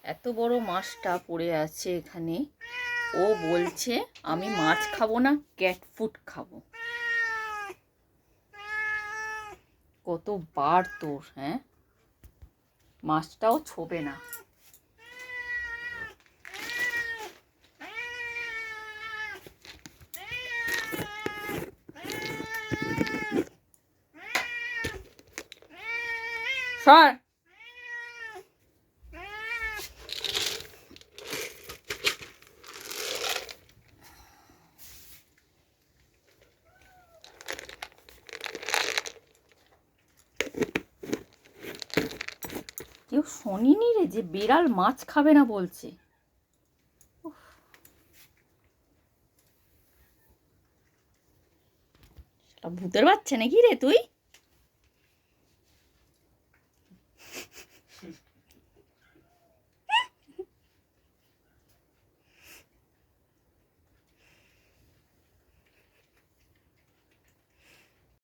এত বড় মাছটা পড়ে আছে এখানে। ও বলছে আমি মাছ খাবো না, ক্যাট ফুড খাবো। কতবার তোর, হ্যাঁ? মাছটাও ছোবে না। সর। কেউ শোনেনি রে যে বিড়াল মাছ খাবে না বলছে। ভূতের বাচ্চা নাকি রে তুই?